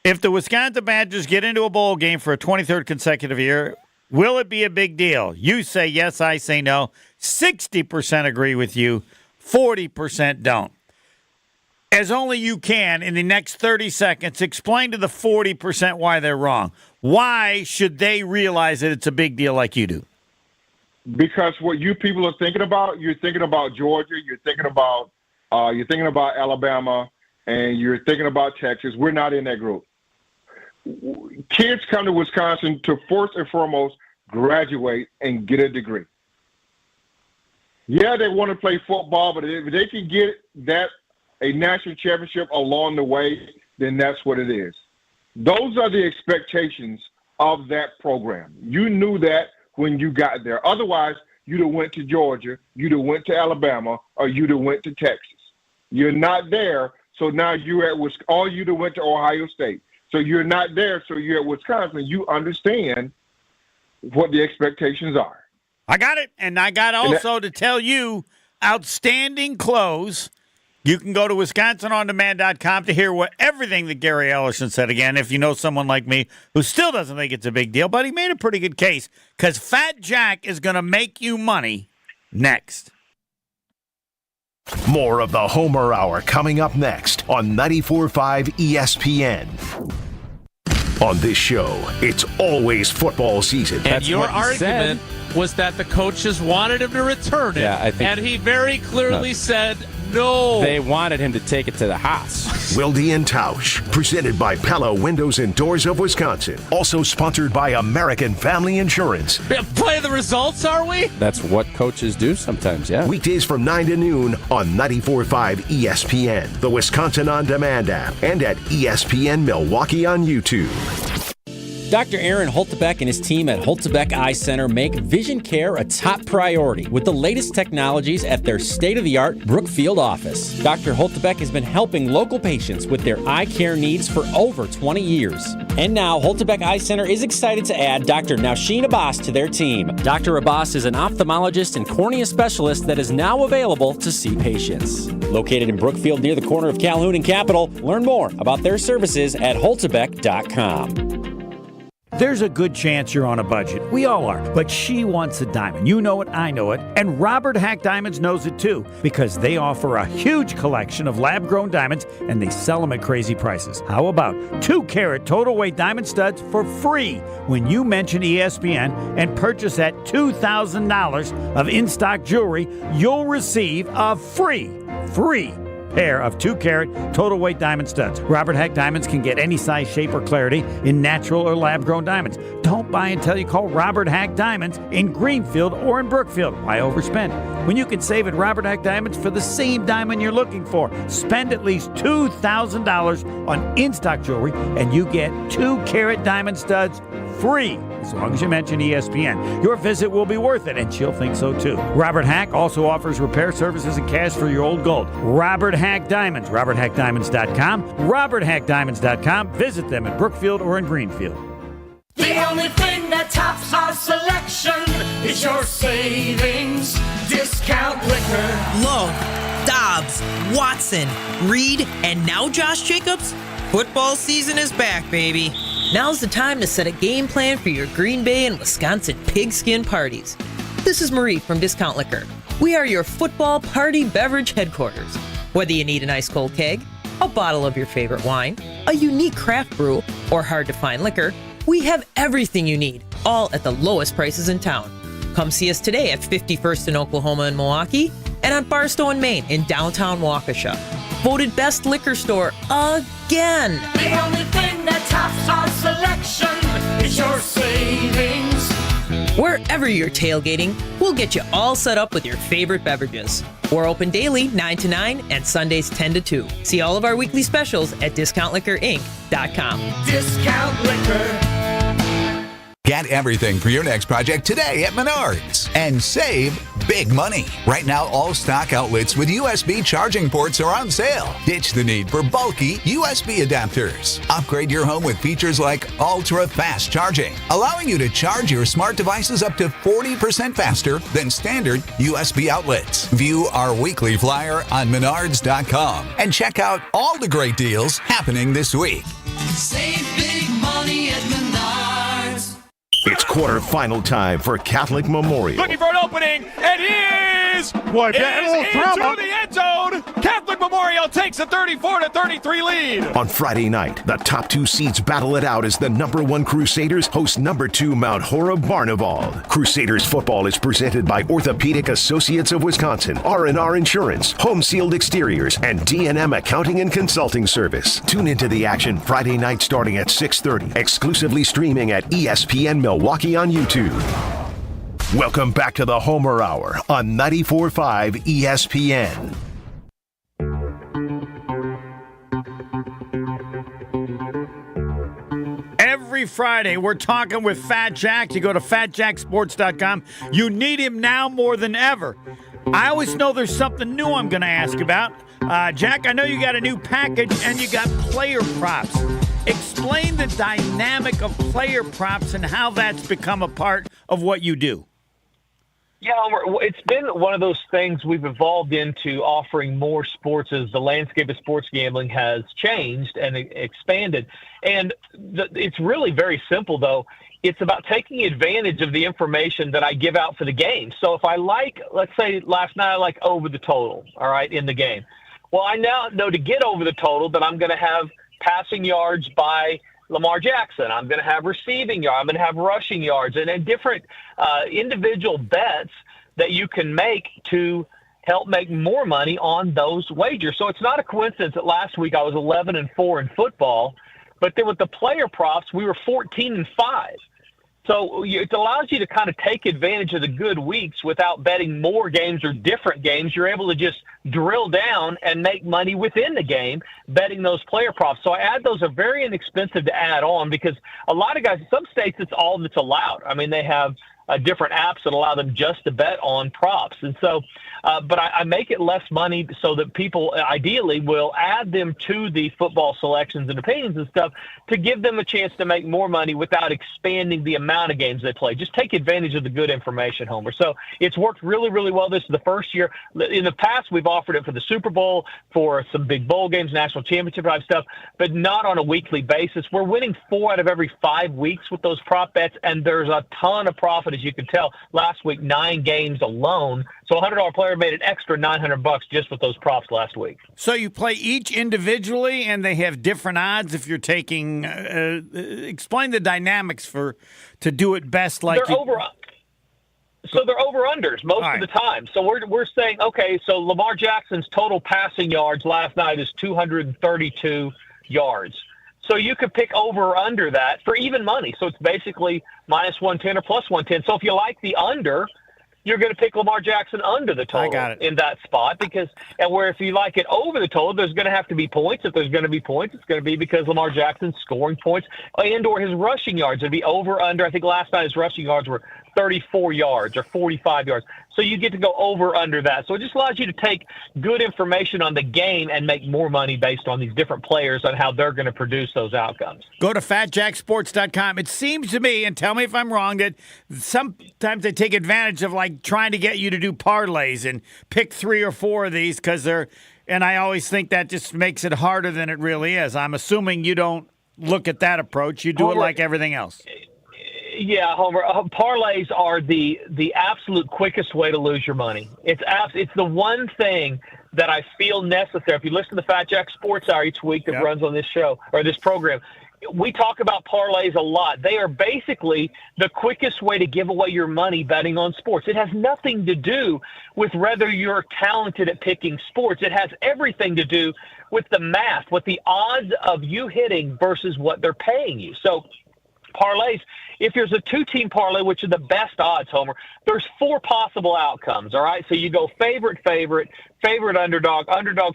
if the Wisconsin Badgers get into a bowl game for a 23rd consecutive year, will it be a big deal? You say yes, I say no. 60% agree with you, 40% don't. As only you can, in the next 30 seconds, explain to the 40% why they're wrong. Why should they realize that it's a big deal like you do? Because what you people are thinking about, you're thinking about Georgia, you're thinking about Alabama, and you're thinking about Texas. We're not in that group. Kids come to Wisconsin to first and foremost graduate and get a degree. Yeah, they want to play football, but if they can get a national championship along the way, then that's what it is. Those are the expectations of that program. You knew that when you got there. Otherwise, you'd have went to Georgia, you'd have went to Alabama, or you'd have went to Texas. You're not there, so now you're at Wisconsin, or you'd have went to Ohio State. So you're not there, so you're at Wisconsin. You understand what the expectations are. I got it, and I got also to tell you, outstanding clothes. You can go to WisconsinOnDemand.com to hear everything that Gary Ellerson said. Again, if you know someone like me who still doesn't think it's a big deal, but he made a pretty good case because Fat Jack is going to make you money next. More of the Homer Hour coming up next on 94.5 ESPN. On this show, it's always football season. And your argument was that the coaches wanted him to return it. Yeah, I think, and he very clearly said no. They wanted him to take it to the house. Wilde and Tausch, presented by Pella Windows and Doors of Wisconsin. Also sponsored by American Family Insurance. Play the results, are we? That's what coaches do sometimes, yeah. Weekdays from 9 to noon on 94.5 ESPN, the Wisconsin On Demand app, and at ESPN Milwaukee on YouTube. Dr. Aaron Holtebeck and his team at Holtebeck Eye Center make vision care a top priority with the latest technologies at their state-of-the-art Brookfield office. Dr. Holtebeck has been helping local patients with their eye care needs for over 20 years. And now, Holtebeck Eye Center is excited to add Dr. Nausheen Abbas to their team. Dr. Abbas is an ophthalmologist and cornea specialist that is now available to see patients. Located in Brookfield near the corner of Calhoun and Capitol, learn more about their services at holtebeck.com. There's a good chance you're on a budget. We all are. But she wants a diamond. You know it, I know it. And Robert Hack Diamonds knows it too, because they offer a huge collection of lab-grown diamonds, and they sell them at crazy prices. How about 2-carat total weight diamond studs for free when you mention ESPN and purchase at $2,000 of in-stock jewelry? You'll receive a free pair of 2-carat total weight diamond studs. Robert Hack diamonds can get any size, shape, or clarity in natural or lab-grown diamonds. Don't buy until you call Robert Hack Diamonds in Greenfield or in Brookfield. Why overspend when you can save at Robert Hack Diamonds for the same diamond you're looking for? Spend at least $2,000 on in-stock jewelry, and you get 2-carat diamond studs free, as long as you mention ESPN. Your visit will be worth it, and she'll think so too. Robert Hack also offers repair services and cash for your old gold. Robert Hack Diamonds, roberthackdiamonds.com, roberthackdiamonds.com. Visit them in Brookfield or in Greenfield. The only thing that tops our selection is your savings discount liquor. Lowe, Dobbs, Watson, Reed, and now Josh Jacobs. Football season is back, baby. Now's the time to set a game plan for your Green Bay and Wisconsin pigskin parties. This is Marie from Discount Liquor. We are your football party beverage headquarters. Whether you need an ice-cold keg, a bottle of your favorite wine, a unique craft brew, or hard-to-find liquor, we have everything you need, all at the lowest prices in town. Come see us today at 51st in Oklahoma and Milwaukee, and on Barstow and Maine in downtown Waukesha. Voted best liquor store again. The only thing that tops our selection is your savings. Wherever you're tailgating, we'll get you all set up with your favorite beverages. We're open daily 9 to 9 and Sundays 10 to 2. See all of our weekly specials at discountliquorinc.com. Discount Liquor. Get everything for your next project today at Menards and save big money. Right now, all stock outlets with USB charging ports are on sale. Ditch the need for bulky USB adapters. Upgrade your home with features like ultra-fast charging, allowing you to charge your smart devices up to 40% faster than standard USB outlets. View our weekly flyer on Menards.com and check out all the great deals happening this week. Save big money at Menards. It's quarterfinal time for Catholic Memorial. Looking for an opening, and he is into the end zone. Catholic Memorial takes a 34-33 lead. On Friday night, the top 2 seeds battle it out as the number 1 Crusaders host number 2 Mount Horeb Barnevald. Crusaders football is presented by Orthopedic Associates of Wisconsin, R&R Insurance, Home Sealed Exteriors, and D&M Accounting and Consulting Service. Tune into the action Friday night starting at 6:30, exclusively streaming at ESPN Milwaukee on YouTube. Welcome back to the Homer Hour on 94.5 ESPN. Every Friday, we're talking with Fat Jack. You go to fatjacksports.com. You need him now more than ever. I always know there's something new I'm going to ask about. Jack, I know you got a new package and you got player props. Explain the dynamic of player props and how that's become a part of what you do. Yeah, it's been one of those things we've evolved into, offering more sports as the landscape of sports gambling has changed and expanded. And it's really very simple, though. It's about taking advantage of the information that I give out for the game. So if I like, let's say last night I like over the total, all right, in the game. Well, I now know to get over the total that I'm going to have passing yards by Lamar Jackson. I'm going to have receiving yards. I'm going to have rushing yards, and then different individual bets that you can make to help make more money on those wagers. So it's not a coincidence that last week I was 11-4 in football, but then with the player props, we were 14-5. So it allows you to kind of take advantage of the good weeks without betting more games or different games. You're able to just drill down and make money within the game betting those player props. So I add those are very inexpensive to add on because a lot of guys, in some states, it's all that's allowed. I mean, they have different apps that allow them just to bet on props. And so, but I make it less money so that people ideally will add them to the football selections and opinions and stuff to give them a chance to make more money without expanding the amount of games they play. Just take advantage of the good information, Homer. So it's worked really, really well. This is the first year. In the past, we've offered it for the Super Bowl, for some big bowl games, national championship type stuff, but not on a weekly basis. We're winning 4 out of every 5 weeks with those prop bets, and there's a ton of profit, as you can tell. Last week, 9 games alone. So a $100 player made an extra $900 just with those props last week. So you play each individually, and they have different odds if you're taking. Explain the dynamics to do it best. So they're over-unders most of the time. So we're saying, okay, so Lamar Jackson's total passing yards last night is 232 yards. So you could pick over or under that for even money. So it's basically minus 110 or plus 110. So if you like the under, you're going to pick Lamar Jackson under the total in that spot where if you like it over the total, there's going to have to be points. If there's going to be points, it's going to be because Lamar Jackson's scoring points and or his rushing yards. It'd be over under. I think last night his rushing yards were 34 yards or 45 yards. So you get to go over under that. So it just allows you to take good information on the game and make more money based on these different players on how they're going to produce those outcomes. Go to fatjacksports.com. It seems to me, and tell me if I'm wrong, that sometimes they take advantage of like trying to get you to do parlays and pick 3 or 4 of these because they're, and I always think that just makes it harder than it really is. I'm assuming you don't look at that approach. You do it like everything else. Yeah, Homer. Parlays are the absolute quickest way to lose your money. It's the one thing that I feel necessary. If you listen to the Fat Jack Sports Hour each week that runs on this show or this program, we talk about parlays a lot. They are basically the quickest way to give away your money betting on sports. It has nothing to do with whether you're talented at picking sports. It has everything to do with the math, with the odds of you hitting versus what they're paying you. So parlays, if there's a 2-team parlay, which are the best odds, Homer, there's 4 possible outcomes, all right? So you go favorite, underdog,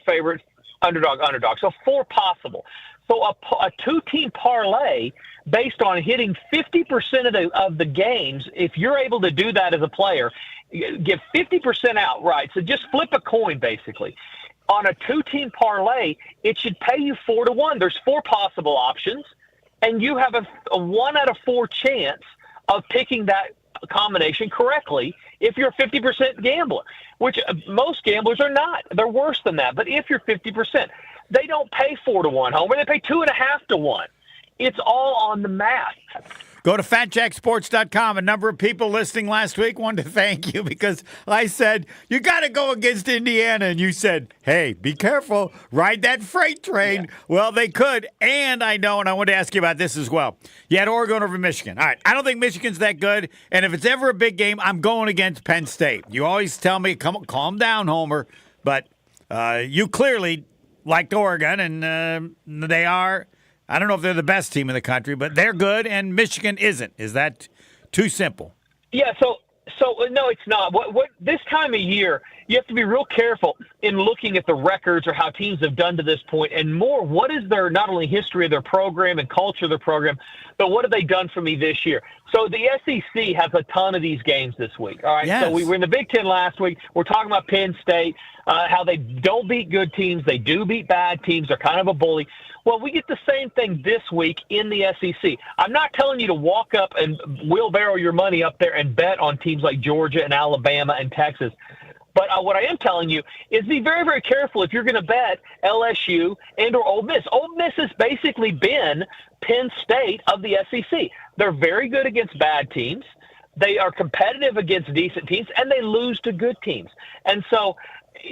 favorite, underdog. So 4 possible. So a 2-team parlay based on hitting 50% of the games, if you're able to do that as a player, give 50% outright. So just flip a coin, basically. On a 2-team parlay, it should pay you 4-1. There's 4 possible options. And you have a 1 out of 4 chance of picking that combination correctly if you're a 50% gambler, which most gamblers are not. They're worse than that. But if you're 50%, they don't pay 4-1, Homer. They pay 2.5-1. It's all on the math. Go to fatjacksports.com. A number of people listening last week wanted to thank you because I said, you got to go against Indiana. And you said, hey, be careful. Ride that freight train. Yeah. Well, they could. And I know, and I want to ask you about this as well. You had Oregon over Michigan. All right. I don't think Michigan's that good. And if it's ever a big game, I'm going against Penn State. You always tell me, calm down, Homer. But you clearly liked Oregon, and they are. I don't know if they're the best team in the country, but they're good, and Michigan isn't. Is that too simple? Yeah, so no, it's not. What this time of year, you have to be real careful in looking at the records or how teams have done to this point, and more, what is their not only history of their program and culture of their program, but what have they done for me this year? So the SEC has a ton of these games this week. All right, yes. So we were in the Big Ten last week. We're talking about Penn State, how they don't beat good teams. They do beat bad teams. They're kind of a bully. Well, we get the same thing this week in the SEC. I'm not telling you to walk up and wheelbarrow your money up there and bet on teams like Georgia and Alabama and Texas. But what I am telling you is be very, very careful if you're going to bet LSU and or Ole Miss. Ole Miss has basically been Penn State of the SEC. They're very good against bad teams. They are competitive against decent teams, and they lose to good teams. And so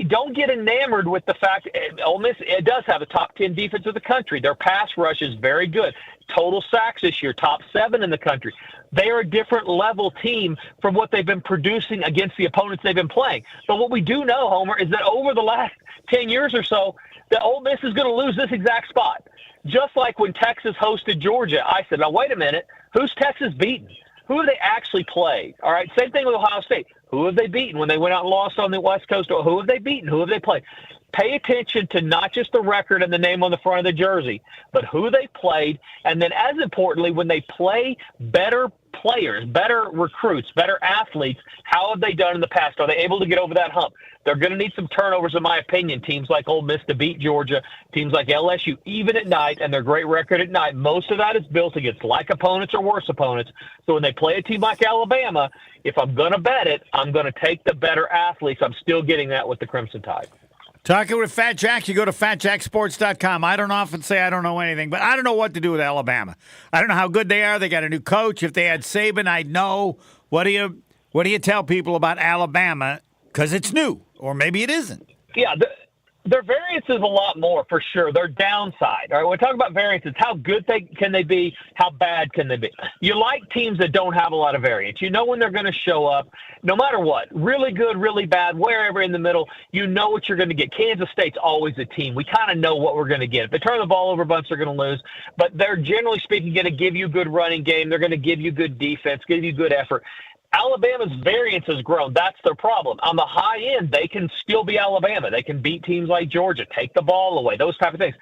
don't get enamored with the fact Ole Miss it does have a top 10 defense of the country. Their pass rush is very good. Total sacks this year, top 7 in the country. They are a different level team from what they've been producing against the opponents they've been playing. But what we do know, Homer, is that over the last 10 years or so, that Ole Miss is going to lose this exact spot. Just like when Texas hosted Georgia, I said, now wait a minute, who's Texas beaten? Who have they actually played? All right, same thing with Ohio State. Who have they beaten when they went out and lost on the West Coast? Or who have they beaten? Who have they played? Pay attention to not just the record and the name on the front of the jersey, but who they played. And then as importantly, when they play better players, better recruits, better athletes, how have they done in the past? Are they able to get over that hump? They're going to need some turnovers, in my opinion. Teams like Ole Miss to beat Georgia, teams like LSU, even at night, and their great record at night. Most of that is built against like opponents or worse opponents. So when they play a team like Alabama, if I'm going to bet it, I'm going to take the better athletes. I'm still getting that with the Crimson Tide. Talking with Fat Jack, you go to fatjacksports.com. I don't often say I don't know anything, but I don't know what to do with Alabama. I don't know how good they are. They got a new coach. If they had Saban, I'd know. What do you tell people about Alabama? Because it's new, or maybe it isn't. Yeah, Their variance is a lot more, for sure. Their downside. All right, when we talk about variances, how good can they be? How bad can they be? You like teams that don't have a lot of variance. You know when they're going to show up, no matter what. Really good, really bad, wherever in the middle, you know what you're going to get. Kansas State's always a team. We kind of know what we're going to get. If they turn the ball over a bunch, they're going to lose. But they're generally speaking going to give you a good running game. They're going to give you good defense, give you good effort. Alabama's variance has grown. That's their problem. On the high end, they can still be Alabama. They can beat teams like Georgia, take the ball away, those type of things.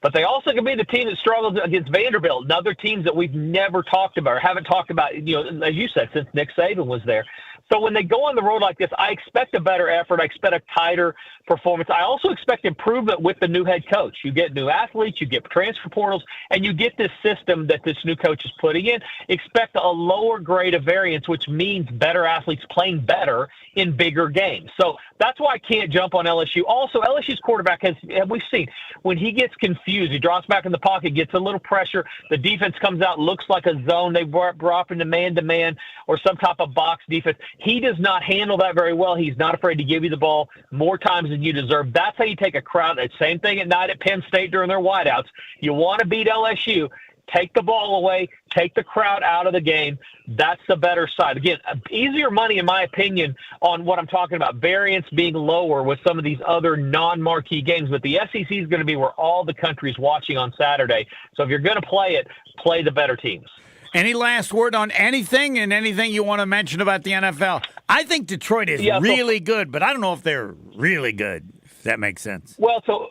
But they also can be the team that struggles against Vanderbilt and other teams that we've never talked about or haven't talked about, as you said, since Nick Saban was there. So when they go on the road like this, I expect a better effort. I expect a tighter performance. I also expect improvement with the new head coach. You get new athletes, you get transfer portals, and you get this system that this new coach is putting in. Expect a lower grade of variance, which means better athletes playing better in bigger games. So that's why I can't jump on LSU. Also, LSU's quarterback we've seen, when he gets confused, he drops back in the pocket, gets a little pressure, the defense comes out, looks like a zone. They drop into man-to-man or some type of box defense. He does not handle that very well. He's not afraid to give you the ball more times than you deserve. That's how you take a crowd. Same thing at night at Penn State during their wideouts. You want to beat LSU, take the ball away, take the crowd out of the game. That's the better side. Again, easier money, in my opinion, on what I'm talking about, variance being lower with some of these other non-marquee games. But the SEC is going to be where all the country's watching on Saturday. So if you're going to play it, play the better teams. Any last word on anything and anything you want to mention about the NFL? I think Detroit is really good, but I don't know if they're really good, if that makes sense. Well, so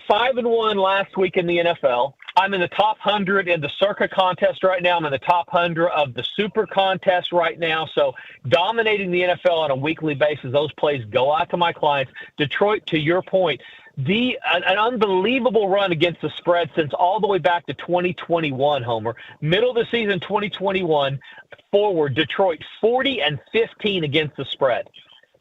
5-1 last week in the NFL. I'm in the top 100 in the Circa contest right now. I'm in the top 100 of the Super contest right now. So dominating the NFL on a weekly basis, those plays go out to my clients. Detroit, to your point, an unbelievable run against the spread since all the way back to 2021, Homer. Middle of the season 2021 forward, Detroit 40-15 against the spread.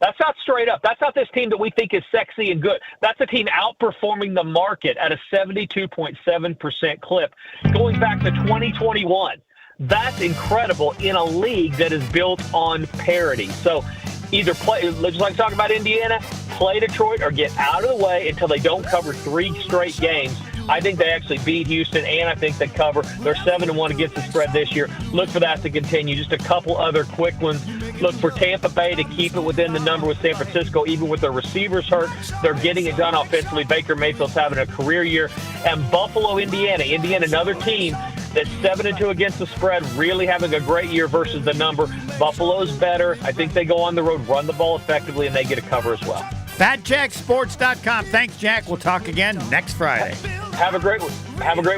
That's not straight up. That's not this team that we think is sexy and good. That's a team outperforming the market at a 72.7% clip going back to 2021. That's incredible in a league that is built on parity. So either play, just like talking about Indiana, play Detroit or get out of the way until they don't cover 3 straight games. I think they actually beat Houston, and I think they cover. They're 7-1 against the spread this year. Look for that to continue. Just a couple other quick ones. Look for Tampa Bay to keep it within the number with San Francisco, even with their receivers hurt. They're getting it done offensively. Baker Mayfield's having a career year. And Buffalo, Indiana. Indiana, another team that's 7-2 against the spread, really having a great year versus the number. Buffalo's better. I think they go on the road, run the ball effectively, and they get a cover as well. FatJackSports.com. Thanks, Jack. We'll talk again next Friday. Have a great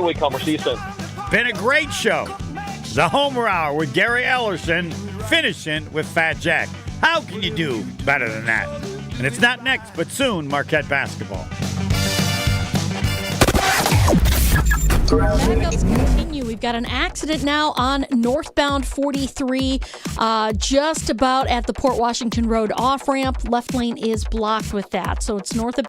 week, Homer. See you soon. Been a great show. The Homer Hour with Gary Ellerson, finishing with Fat Jack. How can you do better than that? And it's not next, but soon, Marquette basketball. Backups continue. We've got an accident now on northbound 43, just about at the Port Washington Road off-ramp. Left lane is blocked with that. So it's north of